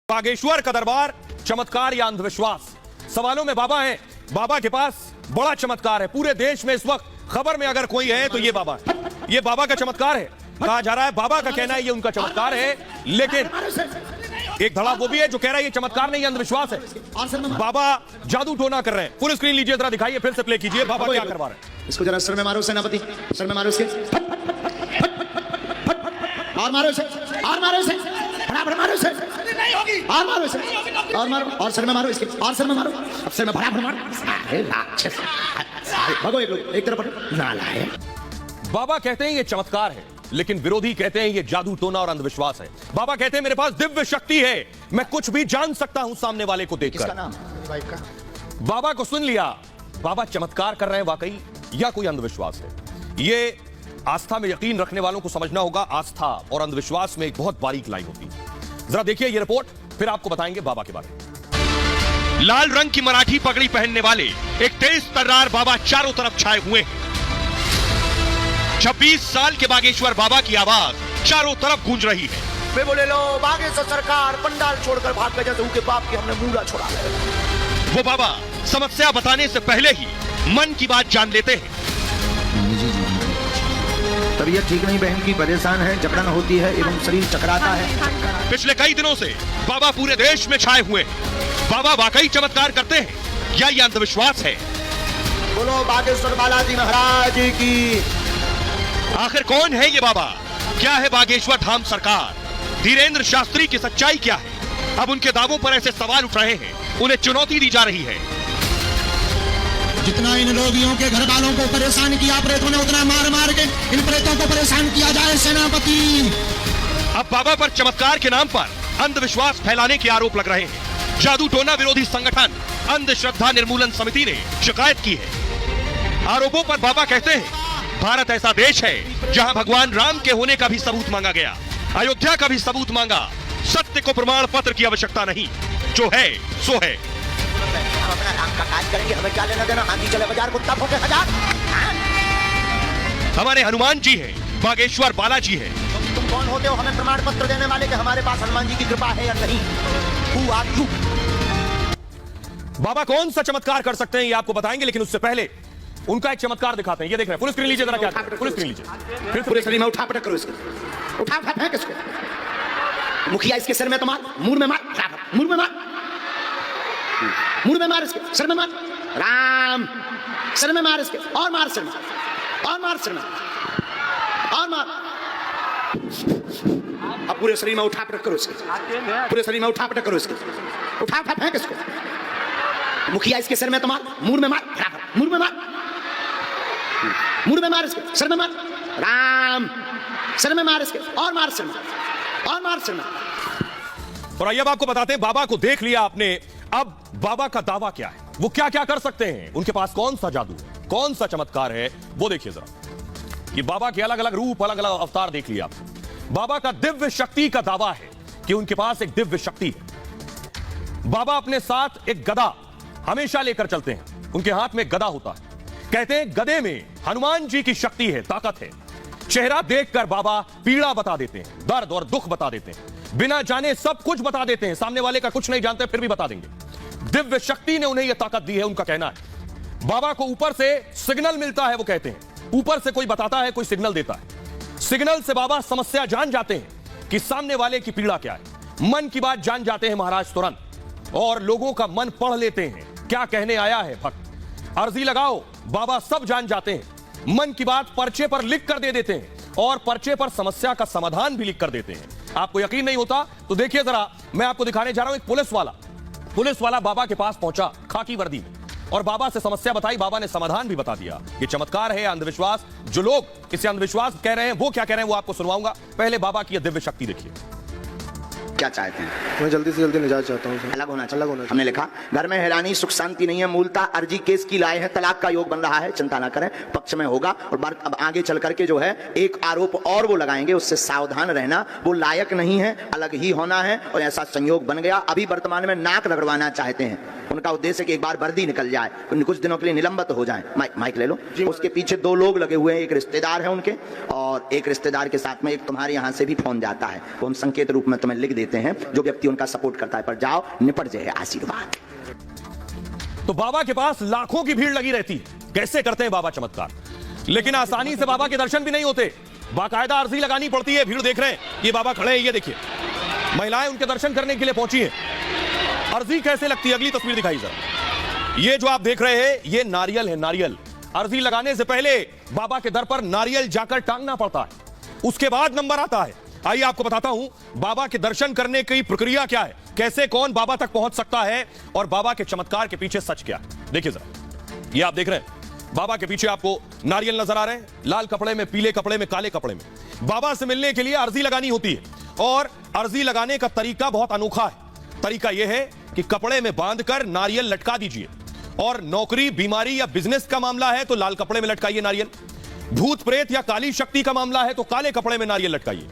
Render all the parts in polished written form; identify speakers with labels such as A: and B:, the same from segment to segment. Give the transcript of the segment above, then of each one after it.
A: बागेश्वर का दरबार, चमत्कार या अंधविश्वास? सवालों में बाबा हैं। बाबा के पास बड़ा चमत्कार है। पूरे देश में इस वक्त खबर में अगर कोई है तो ये बाबा है। ये बाबा का चमत्कार है। कहा जा रहा है, बाबा का कहना है ये उनका चमत्कार है, लेकिन एक धड़ा वो भी है जो कह रहा है ये चमत्कार नहीं, अंधविश्वास है। बाबा जादू टोना कर रहे हैं। फुल स्क्रीन लीजिए, जरा दिखाइए, फिर से प्ले कीजिए। बाबा क्या करवा रहे हैं?
B: इसको जरा सर में मारो सेनापति, सर में मारो इसके, और मारो इसे, और मारो इसे, बराबर मारो इसे, और मारो इसे, और मारो, और सर में मारो इसके, और सर में मारो, अब सर में बराबर मारो। अरे राक्षस, भागो एक लोग, एक तरफ हटो, नालायक।
A: बाबा कहते हैं ये चमत्कार है, लेकिन विरोधी कहते हैं ये जादू टोना और अंधविश्वास है। बाबा कहते हैं मेरे पास दिव्य शक्ति है, मैं कुछ भी जान सकता हूं सामने वाले को देखकर।
B: किसका नाम? वाइफ का।
A: बाबा को सुन लिया, बाबा चमत्कार कर रहे हैं वाकई या कोई अंधविश्वास है? ये आस्था में यकीन रखने वालों को समझना होगा। आस्था और अंधविश्वास में एक बहुत बारीक लाइन होती है। जरा देखिए ये रिपोर्ट, फिर आपको बताएंगे बाबा के बारे में। लाल रंग की मराठी पगड़ी पहनने वाले एक तेज तर्रार बाबा चारों तरफ छाए हुए हैं। 26 साल के बागेश्वर बाबा की आवाज चारों तरफ गूंज रही है।
B: वे बोले लो बागेश्वर सरकार पंडाल छोड़कर भाग गए, जैसे उनके बाप की हमने मूड़ा छोड़ा है।
A: वो बाबा समस्या बताने से पहले ही मन की बात जान लेते हैं।
B: तबीयत ठीक नहीं बहन की, परेशान है, जकड़न होती है एवं शरीर चकराता है।
A: पिछले कई दिनों से बाबा पूरे देश में छाए हुए हैं। बाबा वाकई चमत्कार करते हैं या ये अंधविश्वास है?
B: बोलो बागेश्वर बालाजी महाराज की।
A: आखिर कौन है ये बाबा? क्या है बागेश्वर धाम सरकार? धीरेन्द्र शास्त्री की सच्चाई क्या है? अब उनके दावों पर ऐसे सवाल उठ रहे हैं, उन्हें चुनौती दी जा रही है।
C: जितना इन रोगियों के घर वालों को परेशान किया प्रेतों ने, उतना मार मार के इन प्रेतों को परेशान किया जाए सेनापति।
A: अब बाबा पर चमत्कार के नाम पर अंधविश्वास फैलाने के आरोप लग रहे हैं। जादू टोना विरोधी संगठन अंधश्रद्धा निर्मूलन समिति ने शिकायत की है। आरोपों पर बाबा कहते हैं भारत ऐसा देश है जहां भगवान राम के होने का भी सबूत मांगा गया, अयोध्या का भी सबूत मांगा। सत्य को प्रमाण पत्र की आवश्यकता नहीं, जो है सो है।
B: हम अपना राम का काज करेंगे, हमें क्या लेना देना? आंधी चले बाजार, कुत्ता भौंके हजार।
A: हमारे हनुमान जी है, बागेश्वर बालाजी है।
B: तुम कौन होते हो हमें प्रमाण पत्र देने वाले कि हमारे पास हनुमान जी की कृपा है या नहीं? Who are you?
A: बाबा कौन सा चमत्कार कर सकते हैं ये आपको बताएंगे, लेकिन उससे पहले उनका एक चमत्कार दिखाते हैं। ये देख रहे हैं, पुलिस स्क्रीन लीजिए जरा। क्या पुलिस स्क्रीन लीजिए, फिर
B: पूरे शरीर में उठा पटक करो इसको, उठा उठा फेंक इसको। मुखिया इसके सिर में तो मार, मुंह में मार, मुंह में मार, मुंह में मार, इसके सिर में मार। राम, सिर में मार इसके, और मार सिर में, और मार सिर में, और मार। अब पूरे शरीर में उठा पटक करो इसके, पूरे शरीर में उठा पटक करो इसके, उठा उठा फेंक इसको। मुखिया इसके सिर में तो मार, मुंह में मार, मुंह में मार, मुंह में मार इसके, सिर में मार। राम, सिर में मार इसके, और मार सिर में, और मार सिर में।
A: और आइए अब आपको बताते हैं, बाबा को देख लिया आपने, अब बाबा का दावा क्या है, वो क्या क्या कर सकते हैं, उनके पास कौन सा जादू है, कौन सा चमत्कार है, वो देखिए जरा। ये बाबा के अलग अलग रूप, अलग अलग अवतार देख लिया आपने। बाबा का दिव्य शक्ति का दावा है कि उनके पास एक दिव्य शक्ति है। बाबा अपने साथ एक गदा हमेशा लेकर चलते हैं, उनके हाथ में गदा होता है। कहते हैं गदे में हनुमान जी की शक्ति है, ताकत है। चेहरा देखकर बाबा पीड़ा बता देते हैं, दर्द और दुख बता देते हैं, बिना जाने सब कुछ बता देते हैं। सामने वाले का कुछ नहीं जानते फिर भी बता देंगे। दिव्य शक्ति ने उन्हें यह ताकत दी है, उनका कहना है। बाबा को ऊपर से सिग्नल मिलता है, वो कहते हैं ऊपर से कोई बताता है, कोई सिग्नल देता है। सिग्नल से बाबा समस्या जान जाते हैं कि सामने वाले की पीड़ा क्या है। मन की बात जान जाते हैं महाराज तुरंत, और लोगों का मन पढ़ लेते हैं, क्या कहने आया है भक्त। अर्जी लगाओ, बाबा सब जान जाते हैं। मन की बात पर्चे पर लिख कर दे देते हैं, और पर्चे पर समस्या का समाधान भी लिख कर देते हैं। आपको यकीन नहीं होता तो देखिए जरा, मैं आपको दिखाने जा रहा हूं। एक पुलिस वाला बाबा के पास पहुंचा खाकी वर्दी में, और बाबा से समस्या बताई, बाबा ने समाधान भी बता दिया। ये चमत्कार है, अंधविश्वास? जो लोग इसे अंधविश्वास कह रहे हैं वो क्या कह रहे हैं वो आपको सुनवाऊंगा। पहले बाबा की दिव्य शक्ति देखिए।
B: क्या चाहते हैं?
D: मैं जल्दी से जल्दी निजात चाहता हूँ।
B: अलग होना चाहिए। हमने लिखा घर में हैरानी सुख शांति नहीं है, मूलतः अर्जी केस की लाए हैं, तलाक का योग बन रहा है, चिंता ना करें, पक्ष में होगा। और बात अब आगे चल करके जो है एक आरोप और वो लगाएंगे, उससे सावधान रहना, वो लायक नहीं है, अलग ही होना है, और ऐसा संयोग बन गया। अभी वर्तमान में नाक रगड़वाना चाहते हैं। उनका उद्देश्य है कि एक बार वर्दी निकल जाए, कुछ दिनों के लिए निलंबित हो जाए। माइक ले लो। उसके पीछे 2 लोग लगे हुए हैं, एक रिश्तेदार है उनके, और एक रिश्तेदार के साथ में एक तुम्हारे यहाँ से भी फोन जाता है, वो हम संकेत रूप में तुम्हें लिख देते हैं, जो व्यक्ति उनका सपोर्ट करता है। पर जाओ, निपट जाए, आशीर्वाद।
A: तो बाबा के पास लाखों की भीड़ लगी रहती है। कैसे करते हैं बाबा चमत्कार? लेकिन आसानी से बाबा के दर्शन भी नहीं होते, बाकायदा अर्जी लगानी पड़ती है। भीड़ देख रहे हैं, ये बाबा खड़े हैं, ये देखिए महिलाएं उनके दर्शन करने के लिए पहुंची हैं। अर्जी कैसे लगती है, अगली तस्वीर दिखाई जरा। ये जो आप देख रहे हैं, ये नारियल है, नारियल। अर्जी लगाने से पहले बाबा के दर पर नारियल जाकर टांगना पड़ता है, उसके बाद नंबर आता है। आइए आपको बताता हूं बाबा के दर्शन करने की प्रक्रिया क्या है, कैसे कौन बाबा तक पहुंच सकता है, और बाबा के चमत्कार के पीछे सच क्या है। देखिए जरा, ये आप देख रहे हैं, बाबा के पीछे आपको नारियल नजर आ रहे हैं, लाल कपड़े में, पीले कपड़े में, काले कपड़े में। बाबा से मिलने के लिए अर्जी लगानी होती है, और अर्जी लगाने का तरीका बहुत अनोखा है। तरीका यह है कि कपड़े में बांधकर नारियल लटका दीजिए, और नौकरी, बीमारी या बिजनेस का मामला है तो लाल कपड़े में लटकाइए नारियल। भूत प्रेत या काली शक्ति का मामला है तो काले कपड़े में नारियल लटकाइए।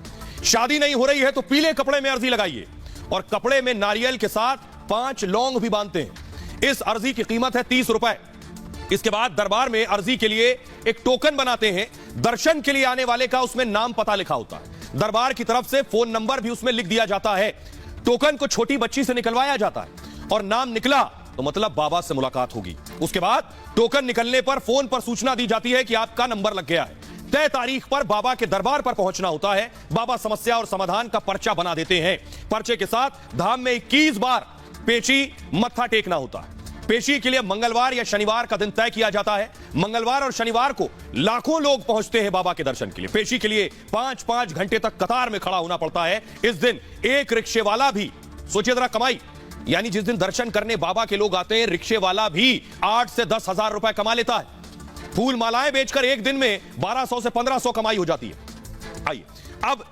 A: शादी नहीं हो रही है तो पीले कपड़े में अर्जी लगाइए, और कपड़े में नारियल के साथ 5 लौंग भी बांधते हैं। इस अर्जी की कीमत है 30 रुपए। इसके बाद दरबार में अर्जी के लिए एक टोकन बनाते हैं, दर्शन के लिए आने वाले का उसमें नाम पता लिखा होता है, दरबार की तरफ से फोन नंबर भी उसमें लिख दिया जाता है। टोकन को छोटी बच्ची से निकलवाया जाता है, और नाम निकला तो मतलब बाबा से मुलाकात होगी। उसके बाद टोकन निकलने पर फोन पर सूचना दी जाती है कि आपका नंबर लग गया है। तय तारीख पर बाबा के दरबार पर पहुंचना होता है। बाबा समस्या और समाधान का पर्चा बना देते हैं। पर्चे के साथ धाम में 21 बार पेची मत्था टेकना होता है। पेशी के लिए मंगलवार या शनिवार का दिन तय किया जाता है। मंगलवार और शनिवार को लाखों लोग पहुंचते हैं बाबा के दर्शन के लिए। पेशी के लिए 5-5 घंटे तक कतार में खड़ा होना पड़ता है। इस दिन एक रिक्शे वाला भी, सोचिए जरा कमाई, यानी जिस दिन दर्शन करने बाबा के लोग आते हैं, रिक्शे वाला भी 8 से 10 हजार रुपए कमा लेता है। फूल मालाएं बेचकर एक दिन में 1200 से 1500 कमाई हो जाती है। आइए अब